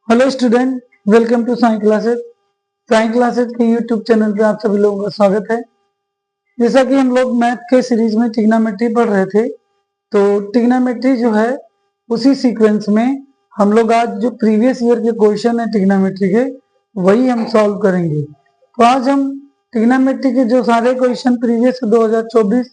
Hello student, welcome to science classes. Science classes के YouTube channel पे आप सभी लोगों का स्वागत है। जैसा कि हम लोग मैथ के सीरीज में ट्रिग्नोमेट्री पढ़ रहे थे, तो ट्रिग्नोमेट्री जो है उसी सीक्वेंस में हम लोग आज जो प्रीवियस ईयर के क्वेश्चन है ट्रिग्नोमेट्री के, वही हम सॉल्व करेंगे। तो आज हम ट्रिग्नोमेट्री के जो सारे क्वेश्चन प्रीवियस 2024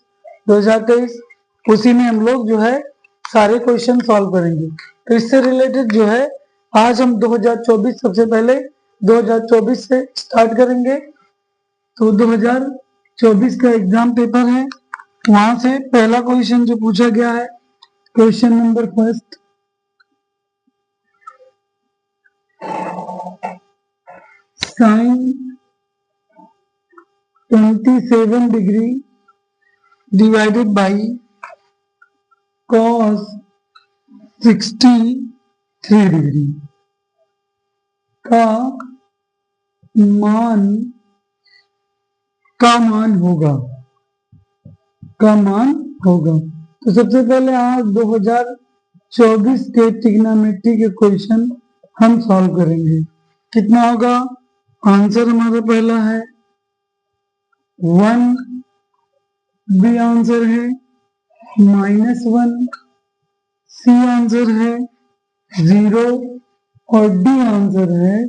2023 उसी में हम लोग जो है सारे क्वेश्चन सॉल्व करेंगे। तो इससे रिलेटेड जो है आज हम 2024 सबसे पहले 2024 से स्टार्ट करेंगे। तो 2024 का एग्जाम पेपर है, वहां से पहला क्वेश्चन जो पूछा गया है, question number first, sine 27 degree divided by cos 63 degree का मान होगा। तो सबसे पहले आज 2024 के ट्रिग्नोमेट्री के क्वेश्चन हम सॉल्व करेंगे। कितना होगा? आंसर हमारा पहला है 1, बी आंसर है -1, सी आंसर है 0 और डी आंसर है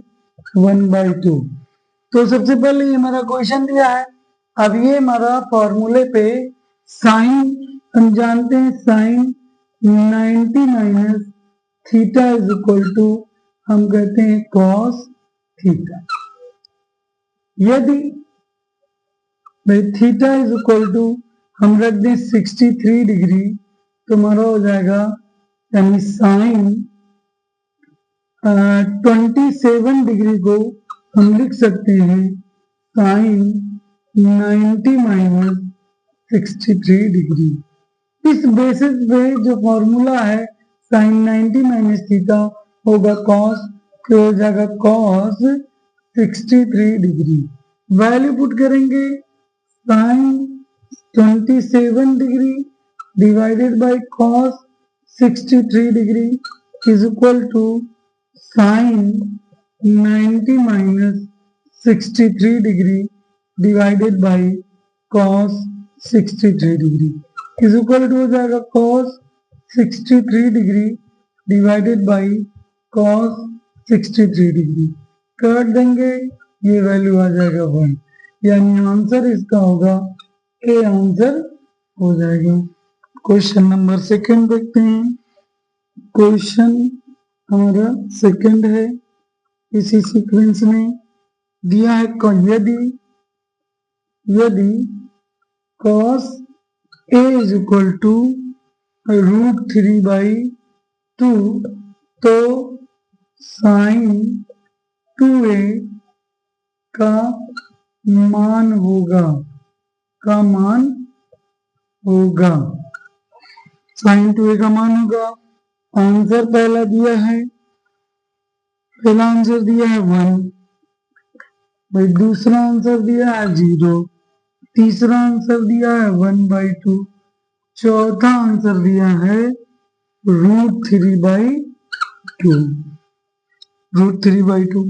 1/2। तो सबसे पहले ये हमारा क्वेश्चन दिया है। अब ये हमारा फॉर्मूले पे साइन, हम जानते हैं sine 90 minus theta is equal to हम कहते हैं कॉस थीटा। यदि थीटा इज इक्वल टू हम रख दें 63 डिग्री, तो हमारा हो जाएगा यानी साइन 27 डिग्री को हम लिख सकते हैं साइन 90 माइनस 63 डिग्री। इस बेसिस पे जो फॉर्मूला है साइन 90 माइनस थीटा होगा कॉस, तो हो जाएगा कॉस 63 डिग्री। वैल्यू पुट करेंगे sine 27 degree divided by cos 63 degree is equal to sine 90 minus 63 degree divided by cos 63 degree is equal to हो जाएगा cos 63 degree divided by cos 63 degree. काट देंगे, ये वैल्यू आ जाएगा 1, यानी आंसर इसका होगा ए आंसर हो जाएगा। क्वेश्चन नंबर सेकंड देखते हैं। क्वेश्चन हमारा सेकंड है, इसी सीक्वेंस में दिया है यदि cos a is equal to √3/2 तो साइन 2a का मान होगा साइन 2a का मान होगा। आंसर पहला दिया है, पहला आंसर दिया है 1, भाई दूसरा आंसर दिया है 0, तीसरा आंसर दिया है 1/2, चौथा आंसर दिया है √3/2।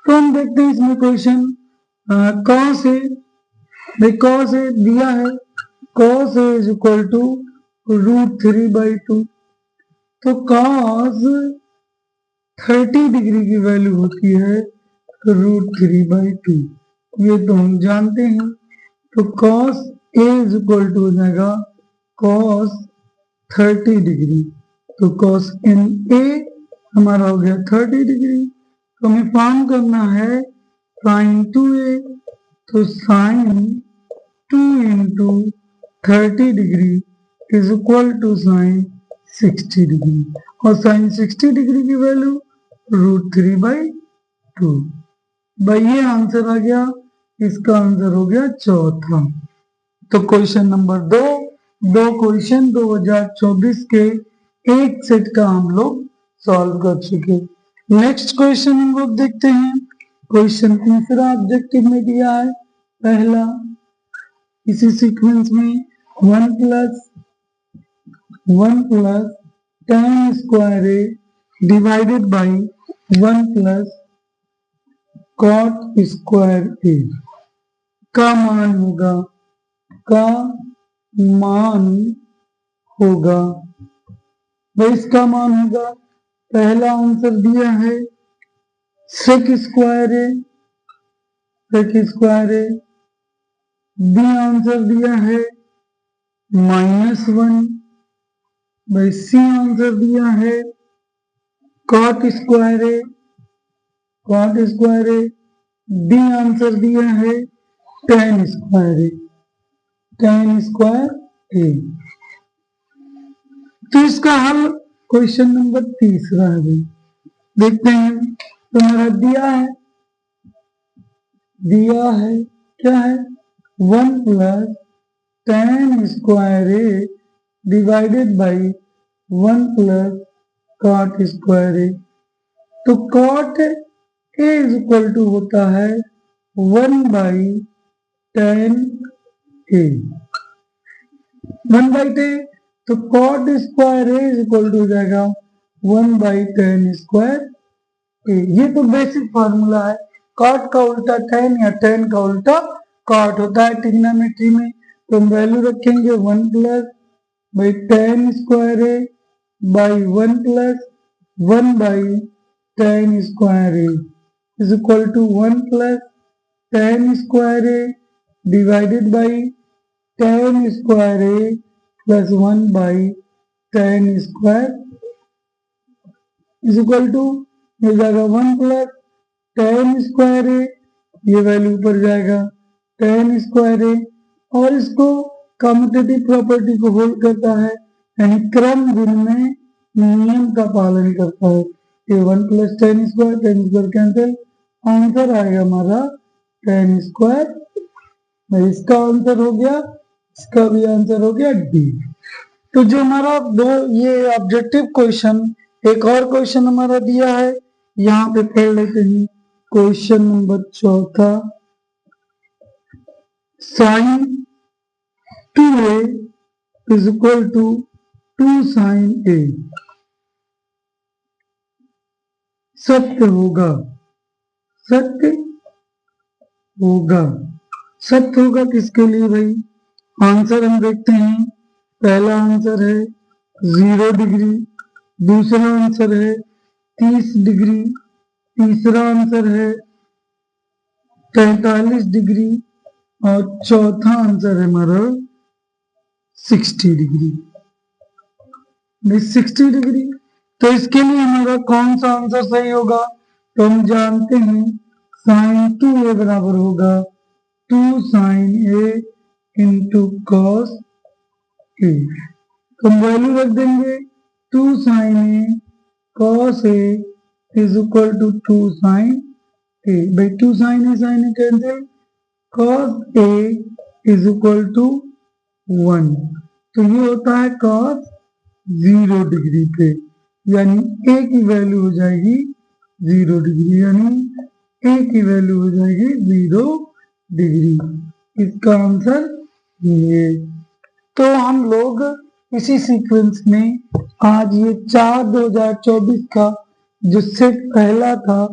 तो हम देखते हैं इसमें question cos A, cos A दिया है cos a is equal to √3/2। तो cos 30 डिग्री की वैल्यू होती है √3/2, ये तो हम जानते हैं। तो cos a is equal to हो जाएगा cos 30 डिग्री। तो cos n a हमारा हो गया 30 डिग्री। तो हमें फाइंड करना है sin 2a, तो sin 2 into 30 degree is equal to sine 60 degree, और साइन 60 डिग्री की वैल्यू √3/2। भाई ये आंसर आ गया, इसका आंसर हो गया चौथा। तो क्वेश्चन नंबर दो क्वेश्चन 2024 के एक सेट का हम लोग सॉल्व कर चुके। नेक्स्ट क्वेश्चन हम लोग देखते हैं। क्वेश्चन तीसरा ऑब्जेक्टिव में दिया है, पहला इसी सीक्वेंस में 1 plus tan square A divided by 1 plus cot square A का मान होगा, का मान होगा भाई, इसका मान होगा, पहला आंसर दिया है sec square A, sec square A, B answer दिया है -1, भाई सी आंसर दिया है कॉट स्क्वायर ए, कॉट स्क्वायर ए, डी आंसर दिया है tan square A, tan square A. तो इसका हल क्वेश्चन नंबर 3 है। देखते हैं, तुम्हारा दिया है क्या है 1 plus tan square A divided by 1 plus cot square A. तो cot A is equal to होता है 1 by tan A, 1 by tan, तो cot square A is equal to हो जाएगा 1 बाई tan स्क्वायर ए। ये तो बेसिक फार्मूला है, cot का उल्टा tan या tan का उल्टा कॉट होता है ट्रिग्नोमेट्री में। तो हम वैल्यू रखेंगे 1 plus by tan square A by 1 plus 1 by tan square A is equal to 1 plus tan square A divided by tan square A plus 1 by tan square is equal to हो जाएगा 1 plus tan square ए, ये value ऊपर जाएगा tan square ए, और इसको commutative property को hold करता है, यानी क्रम गुण में नियम का पालन करता है। ये 1 plus tan square cancel, answer आएगा हमारा tan स्क्वायर। इसका आंसर हो गया, इसका भी आंसर हो गया डी। तो जो हमारा दो ये ऑब्जेक्टिव क्वेश्चन, एक और क्वेश्चन हमारा दिया है, यहाँ पे पढ़ लेते हैं। Question number 4 sine 2a is equal to 2 sine a सत्य होगा, सत्य होगा, सत्य होगा किसके लिए भाई? आंसर हम देखते हैं, पहला आंसर है 0 डिग्री, दूसरा आंसर है 30 डिग्री, तीसरा आंसर है 43 डिग्री और चौथा आंसर है हमारा 60 डिग्री। 60 डिग्री, तो इसके लिए हमारा कौन सा आंसर सही होगा? तो हम जानते हैं साइन 2a बराबर होगा 2 sine a into cos A. तो हम वैल्यू रख देंगे 2 sine A cos A is equal to 2 sine A. भाई 2 sine A cancel, cos A is equal to 1। तो ये होता है कॉस 0 डिग्री पे, यानी ए की वैल्यू हो जाएगी 0 डिग्री, यानी ए की वैल्यू हो जाएगी 0 डिग्री। इसका आंसर ये। तो हम लोग इसी सीक्वेंस में आज ये 4/2024 का जो सेट पहला था,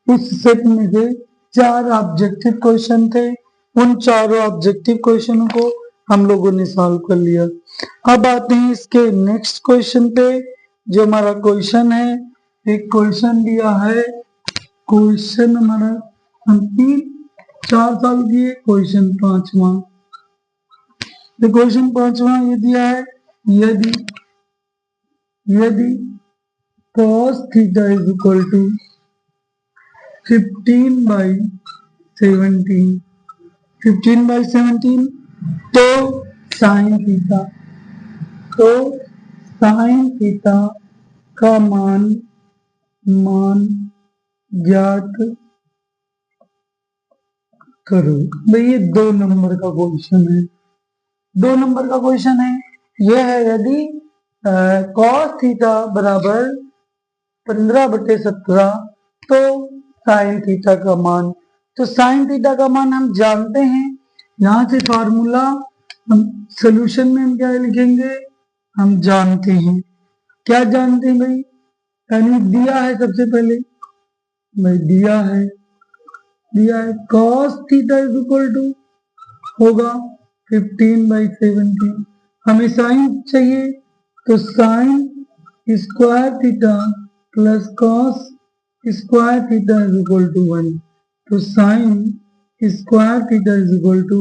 उस सेट में से 4 ऑब्जेक्टिव क्वेश्चन थे। उन चारों ऑब्जेक्टिव क्वेश्चनों को हम लोगों ने सॉल्व कर लिया। अब आते हैं इसके नेक्स्ट क्वेश्चन पे, जो हमारा क्वेश्चन है, एक क्वेश्चन दिया है, क्वेश्चन हमारा हम 4 सॉल्व किए, क्वेश्चन 5वां। तो क्वेश्चन 5वां ये दिया है, यदि cos theta is equal to 15/17, 15/17, तो साइन थीटा का मान ज्ञात करो। भाई ये 2 नंबर का क्वेश्चन है, 2 नंबर का क्वेश्चन है। यह है यदि cos थीटा बराबर 15/17, तो साइन थीटा का मान, तो साइन थीटा का मान हम जानते हैं। यहाँ से फार्मूला हम सोल्यूशन में हम क्या लिखेंगे, हम जानते हैं, क्या जानते हैं भाई? यानी दिया है सबसे पहले, भाई दिया है cos theta is equal to होगा 15/17। हमें साइन चाहिए तो sine square theta plus cos square theta is equal to 1। तो sine square theta is equal to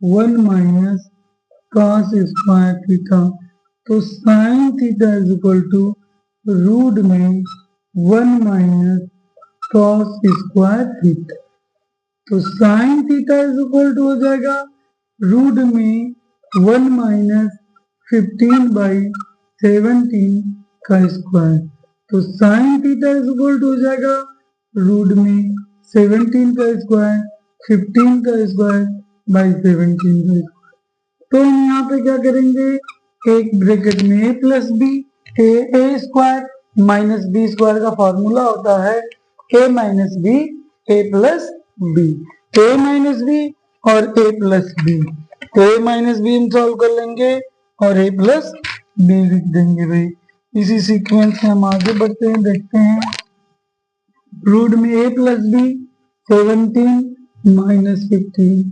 1 minus cos square theta. तो sine theta is equal to root में 1 minus cos square theta. तो sine theta is equal to हो जाएगा root में 1 minus 15/17 का square. तो sine theta is equal to हो जाएगा रूट में 17 का स्क्वायर 15 का स्क्वायर बाई 17 का स्क्वायर। तो हम यहाँ पे क्या करेंगे, एक ब्रैकेट में a plus B, A square minus B square का फॉर्मूला होता है a minus B A plus B, A minus B और ए प्लस बी। तो ए माइनस बी हम सॉल्व कर लेंगे और ए प्लस बी लिख देंगे। भाई इसी सीक्वेंस में हम आगे बढ़ते हैं, देखते हैं। रूट में a plus B 17 minus 15,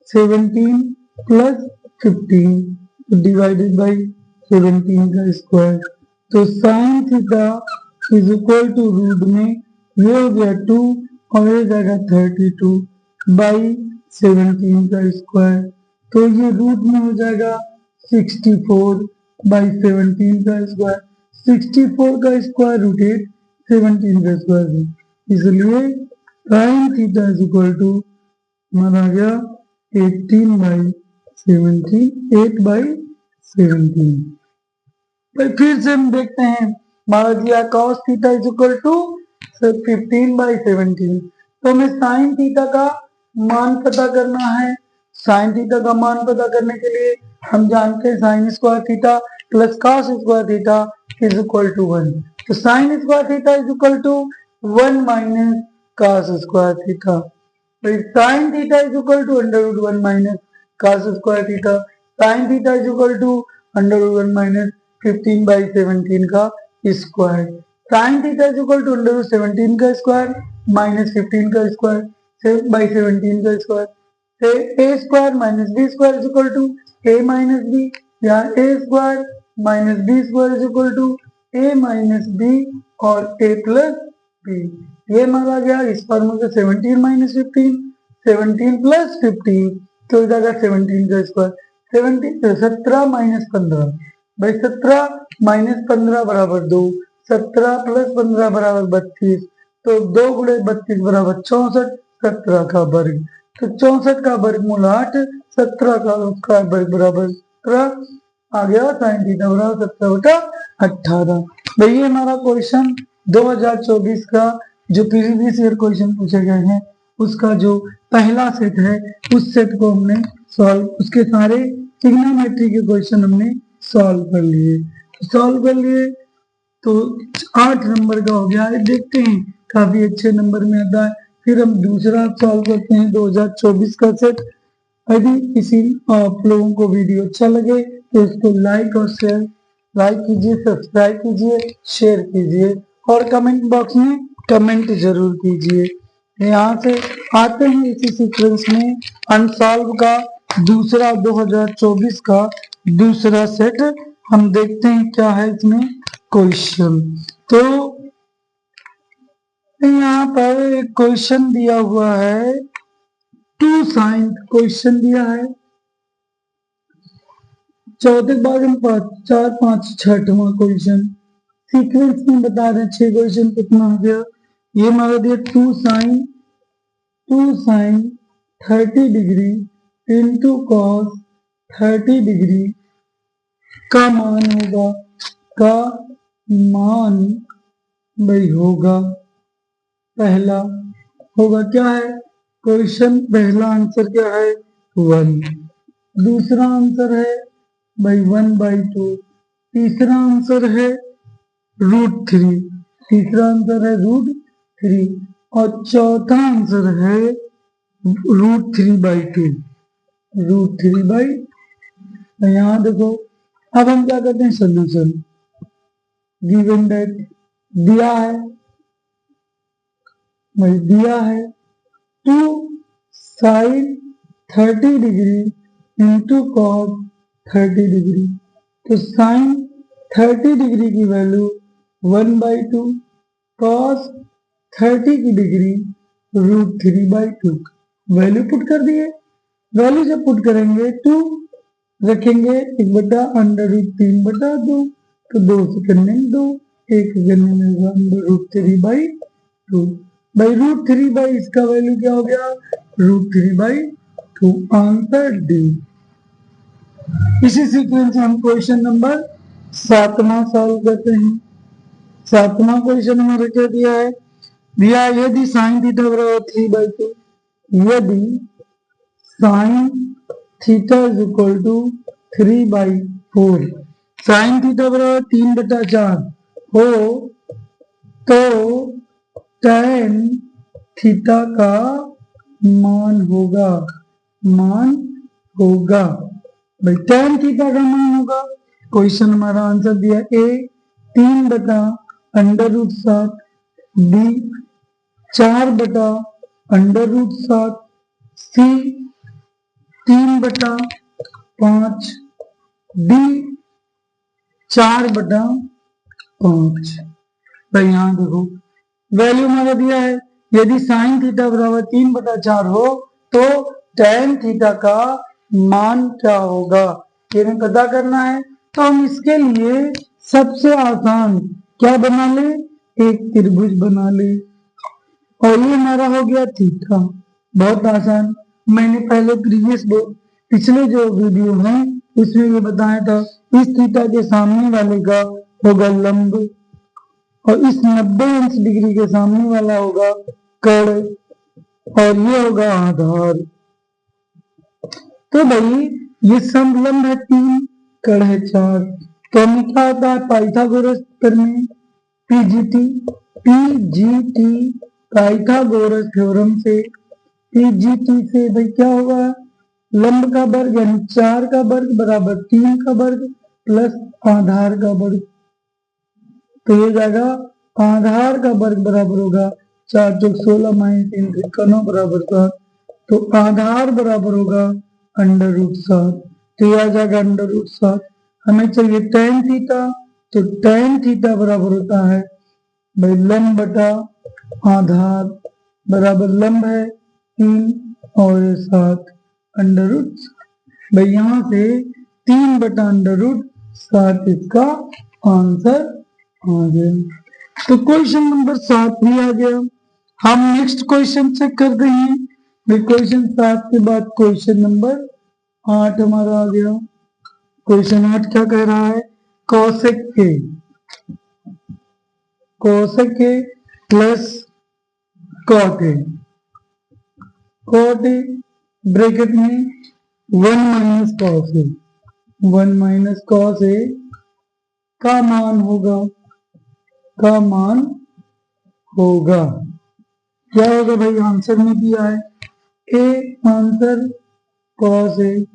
17 plus 15 divided by 17 का स्क्वायर। तो sine theta is equal to root में ये हो गया 2 और ये जाएगा 32 बाई 17 का स्क्वायर। तो ये रूट में हो जाएगा 64 बाई 17 का स्क्वायर। 64 का स्क्वायर रूट 8, 17 का स्क्वायर, इसलिए sine theta is equal to हमारा आ गया 18/17, 8/17। फिर से हम देखते हैं, हमारा दिया cos theta is equal to 15/17। तो हमें साइन थीटा का मान पता करना है। साइन थीटा का मान पता करने के लिए हम जानते हैं sine square theta plus cos square theta is equal to 1। तो sine square theta is equal to 1 minus cos square theta. Sine theta is equal to √1 minus cos square theta. Sine theta is equal to √1 minus 15/17 का square. Sine theta is equal to √17 का square minus 15 का square by 17 का square. A square minus B square is equal to A minus B, या A square minus B square is equal to A minus B और A plus B. ये हमारा गया इस फॉर्मूले से 17 माइनस 15, 17 प्लस 15, तो इधर का 17 का स्क्वायर 17 माइनस 15 भाई 17 माइनस 15 बराबर 2, 17 प्लस 15 बराबर 32, तो 2 गुणे 32 बराबर 64, 17 का वर्ग। तो 64 का वर्गमूल 8, 17 का वर्ग बराबर 17 आ गया। साइन थीटा बराबर 17/18। भाई ये हमारा क्वेश्चन 2024 का जो प्रीवियस ईयर क्वेश्चन पूछे गए हैं उसका जो पहला सेट है उस सेट को हमने सॉल्व, उसके सारे ट्रिग्नोमेट्री के क्वेश्चन हमने सॉल्व कर लिए। तो 8 नंबर का हो गया है, देखते हैं काफी अच्छे नंबर में आता है। फिर हम दूसरा सॉल्व करते हैं 2024 का सेट। यदि इसी आप लोगों को वीडियो अच्छा लगे तो इसको लाइक कीजिए, सब्सक्राइब कीजिए, शेयर कीजिए और कमेंट बॉक्स में कमेंट जरूर कीजिए। यहाँ से आते हैं इसी सीक्वेंस में अनसॉल्व का दूसरा 2024 का दूसरा सेट। हम देखते हैं क्या है इसमें क्वेश्चन। तो यहाँ पर एक क्वेश्चन दिया हुआ है 2 साइन क्वेश्चन दिया है। चौथे भाग में 4, 5, 6वां क्वेश्चन सीक्वेंस में बता रहे हैं 6 क्वेश्चन कितना हो गया। ये हमारा दिया 2 sine 30 degree into cos 30 degree का मान भाई होगा पहला होगा क्या है क्वेश्चन, पहला आंसर क्या है 1, दूसरा आंसर है भाई 1/2, तीसरा आंसर है √3, तीसरा आंसर है √3 और चौथा आंसर है √3/2, √3/2। यहाँ देखो अब हम क्या करते हैं सोल्यूशन। गिवन दैट दिया है भाई, दिया है 2 sine 30 degree into cos 30 degree. तो साइन 30 डिग्री की वैल्यू 1/2, कॉस 30 की डिग्री √3/2। वैल्यू पुट कर दिए। वैल्यू जब पुट करेंगे 2 रखेंगे 1/√3/2, तो 2 से करने 2, 1 करने में होगा √3/2। बाई √3 इसका वैल्यू क्या हो गया, √3/2। Answer D. इसी सीक्वेंस से हम क्वेश्चन नंबर 7वां सॉल्व करते हैं। 7वां क्वेश्चन हमारा क्या दिया है, दिया यदि साइन थीटा बराबर 3/2, यदि sine theta is equal to 3/4, sine theta बराबर 3/4 हो तो tan थीटा का मान होगा, भाई tan थीटा का मान होगा। क्वेश्चन हमारा आंसर दिया ए 3/√7, बी 4/√7, सी 3/5, डी 4/5। भाई यहाँ देखो वैल्यू हमारा दिया है, यदि साइन थीटा बराबर 3/4 हो तो tan थीटा का मान क्या होगा, ये हमें पता करना है। तो हम इसके लिए सबसे आसान क्या बना ले, एक त्रिभुज बना ले, और ये हमारा हो गया थीटा। बहुत आसान। मैंने पहले पिछले जो वीडियो है उसमें ये बताया था, इस थीटा के सामने वाले का होगा लंब और इस 90 अंश डिग्री के सामने वाला होगा कर्ण और ये होगा आधार। तो भाई ये समलंब है 3, कर्ण है 4। तो हमें क्या होता है पाइथागोरस प्रमेय, पीजीटी पाइथागोरस थ्योरम से, पीजीटी से भाई क्या होगा, लंब का वर्ग यानी 4 का वर्ग बराबर 3 का वर्ग प्लस आधार का वर्ग। तो ये जाएगा आधार का वर्ग बराबर होगा 4 चौक 16 माइनस 3 9 बराबर 7। तो आधार बराबर होगा √7। तो ये आ जाएगा √7। हमें चाहिए tan थीटा, तो tan थीटा बराबर होता है भाई लंब बटा आधार बराबर लंब है 3 और 7 √7। भाई यहाँ से 3/√7 इसका आंसर आ गया। तो क्वेश्चन नंबर 7 भी आ गया। हम नेक्स्ट क्वेश्चन चेक करते हैं। क्वेश्चन 7 के बाद क्वेश्चन नंबर 8 हमारा आ गया। क्वेश्चन 8 क्या कह रहा है, cosec a plus cot a, bracket में 1 minus cos a, 1 minus cos a का मान होगा, क्या होगा भाई, आंसर में दिया है A answer cos a,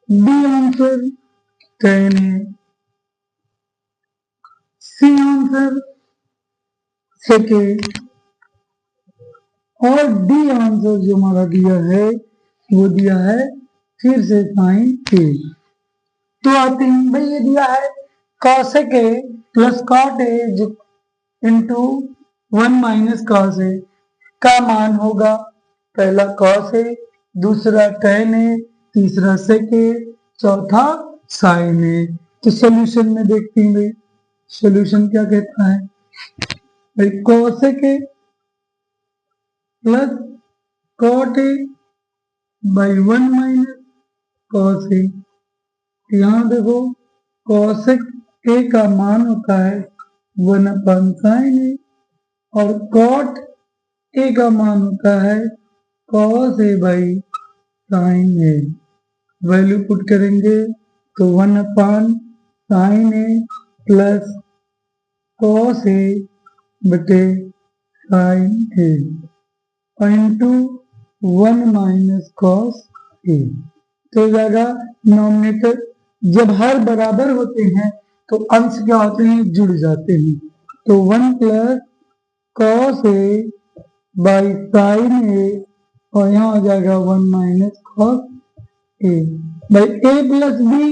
B answer tan a, C answer sec a और डी आंसर जो हमारा दिया है वो दिया है फिर से sin a। तो आते हैं भाई, ये दिया है cosec a plus cot a into 1 minus cos a का मान होगा, पहला cos a, दूसरा tan a, तीसरा sec a, चौथा sin a। तो सोल्यूशन में देखते हैं भाई सोल्यूशन क्या कहता है, भाई cosec a plus cot a by 1 minus cos a। यहाँ देखो cosec a का मान होता है 1/sin a और cot a का मान होता है cos a by sin a। Value put करेंगे तो 1/sin a plus cos a बटे sin a into 1 minus cos a। तो जाएगा नॉमिनेटर, जब हर बराबर होते हैं तो अंश क्या होते हैं, जुड़ जाते हैं। तो 1 plus cos A by sine A, और यहाँ हो जाएगा 1 minus cos A by A plus B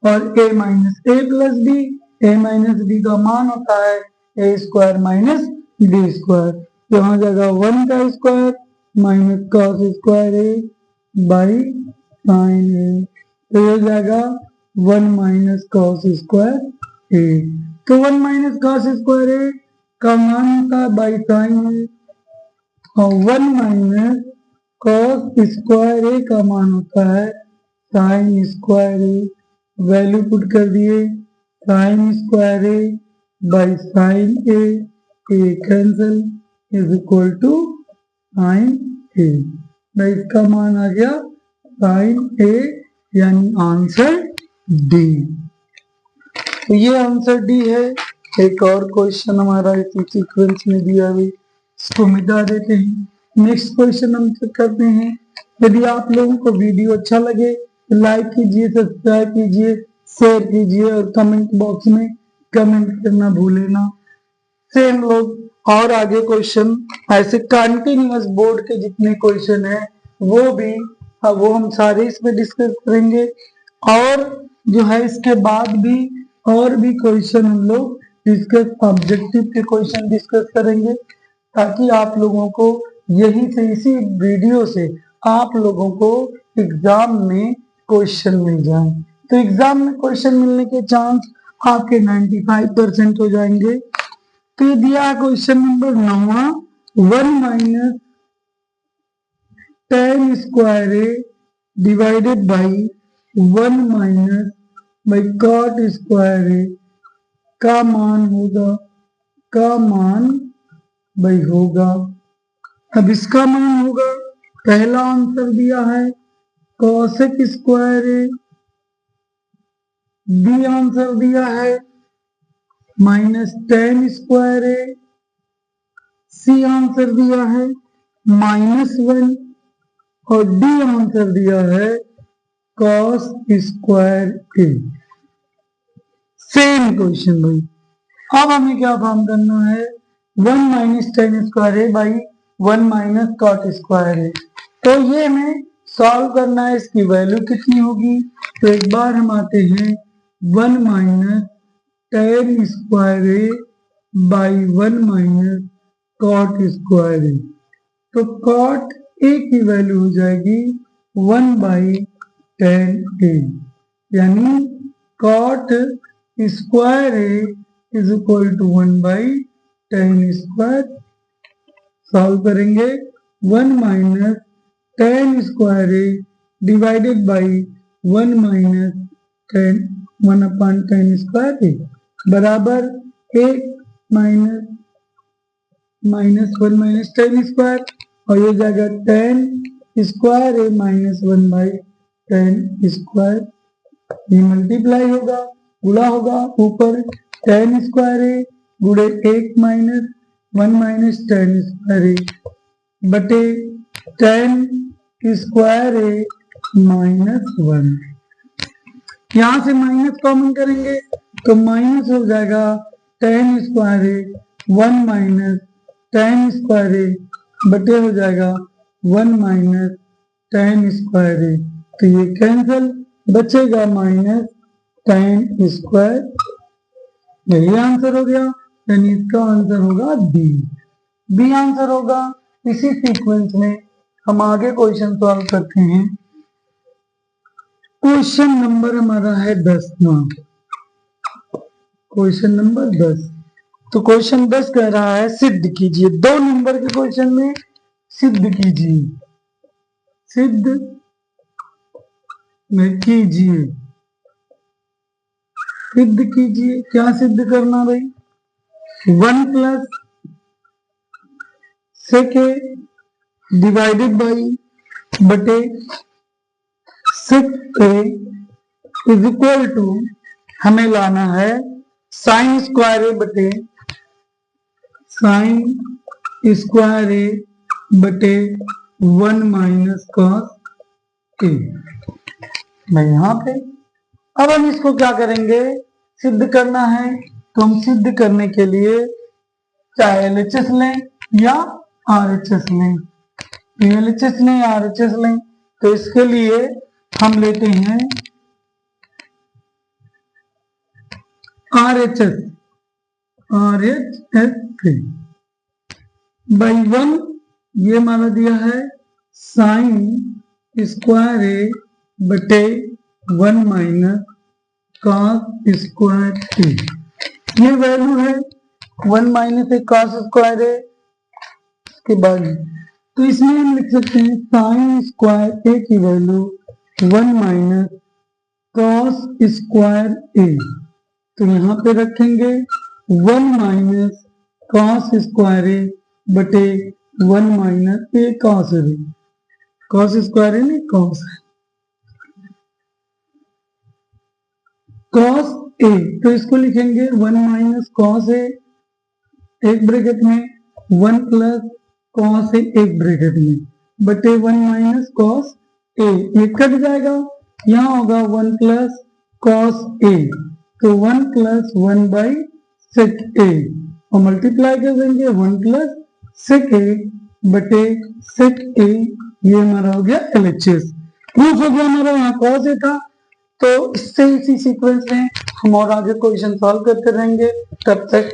और A minus A plus B. A minus B का मान होता है A square minus B square, तो यहाँ जाएगा 1 का square minus cos square A by sine A, तो ये जाएगा 1 माइनस कॉस स्क्वायर ए। तो 1 माइनस कॉस स्क्वायर ए का मान होता है बाई साइन ए, और 1 माइनस कॉस स्क्वायर ए का मान होता है sine square A. Value put कर दिए, sine square A by sine A cancel is equal to sine A. भाई इसका मान आ गया साइन ए, यानी आंसर डी। तो ये आंसर डी है। एक और क्वेश्चन हमारा इसी सीक्वेंस में दिया हुआ, इसको मिटा देते हैं। नेक्स्ट क्वेश्चन हम चेक करते हैं। यदि आप लोगों को वीडियो अच्छा लगे तो लाइक कीजिए, सब्सक्राइब कीजिए, शेयर कीजिए और कमेंट बॉक्स में कमेंट करना भूलें ना। से हम लोग और आगे क्वेश्चन ऐसे कंटिन्यूअस बोर्ड के जितने क्वेश्चन है वो हम सारे इसमें डिस्कस करेंगे, और जो है इसके बाद भी और भी क्वेश्चन हम लोग डिस्कस, ऑब्जेक्टिव के क्वेश्चन डिस्कस करेंगे, ताकि आप लोगों को यही से इसी वीडियो से आप लोगों को एग्जाम में क्वेश्चन मिल जाए। तो एग्जाम में क्वेश्चन मिलने के चांस आपके 95% हो जाएंगे। तो ये दिया है question number 9, 1 minus tan square A divided by 1 minus by cot square A का मान भाई होगा। अब इसका मान होगा, पहला आंसर दिया है cosec square A, B answer दिया है minus tan square A, C answer दिया है -1 और डी आंसर दिया है cos square A. Same question भाई। अब हमें क्या फॉर्म करना है, 1 minus tan square A by 1 minus cot square A. तो ये हमें सॉल्व करना है, इसकी वैल्यू कितनी होगी। तो एक बार हम आते हैं 1 minus tan square A by 1 minus cot square A. तो cot ए की वैल्यू हो जाएगी 1 बाई tan ए, यानी cot square A is equal to 1 by tan square. Solve करेंगे 1 minus tan square A divided by 1 minus tan 1 upon tan square A बराबर 1 minus 1 minus tan square, और ये जाएगा tan square A minus 1 by tan square. ये multiply होगा, गुणा होगा, ऊपर tan स्क्वायर ए गुणे 1 माइनस 1 माइनस tan स्क्वायर ए बटे tan स्क्वायर ए माइनस 1। यहां से माइनस कॉमन करेंगे तो माइनस हो जाएगा tan स्क्वायर ए 1 माइनस tan स्क्वायर ए बटे हो जाएगा 1 माइनस tan स्क्वायर ए। तो ये कैंसल, बचेगा माइनस tan स्क्वायर। यही आंसर हो गया, यानी इसका आंसर होगा बी। बी आंसर होगा। इसी सीक्वेंस में हम आगे क्वेश्चन सॉल्व करते हैं। क्वेश्चन नंबर हमारा है 10वां, क्वेश्चन नंबर 10। तो क्वेश्चन 10 कह रहा है सिद्ध कीजिए, 2 नंबर के क्वेश्चन में सिद्ध कीजिए, सिद्ध में कीजिए, सिद्ध कीजिए। क्या सिद्ध करना भाई, 1 plus sec A divided by बटे 6a इज इक्वल टू, हमें लाना है साइन स्क्वायर ए बटे साइन स्क्वायर ए बटे 1 माइनस कॉस ए। मैं यहाँ पे अब हम इसको क्या करेंगे, सिद्ध करना है। तो हम सिद्ध करने के लिए चाहे LHS लें या RHS लें, LHS लें या RHS लें। तो इसके लिए हम लेते हैं RHS 3 बाई 1, ये हमारा दिया है साइन स्क्वायर ए बटे 1 माइनस कॉस स्क्वायर ए। ये वैल्यू है 1 माइनस ए कॉस स्क्वायर ए के बाद। तो इसमें हम लिख सकते हैं साइन स्क्वायर ए की value 1 minus cos square A. तो यहाँ पे रखेंगे 1 माइनस कॉस स्क्वायर ए बटे 1 minus A cos A. Cos square ए नहीं कॉस कॉस ए, तो इसको लिखेंगे 1 माइनस कॉस ए एक ब्रैकेट में 1 प्लस कॉस ए एक ब्रैकेट में बटे 1 माइनस कॉस ए। ये कट जाएगा, यहाँ होगा 1 प्लस कॉस ए, तो 1 प्लस 1 बाई सेक ए और मल्टीप्लाई कर देंगे 1 प्लस सेक ए बटे सेक ए। ये हमारा हो गया LHS। प्रूफ हो गया हमारा, यहाँ कॉस ए था। तो इससे इसी सीक्वेंस में हम और आगे क्वेश्चन सॉल्व करते रहेंगे। तब तक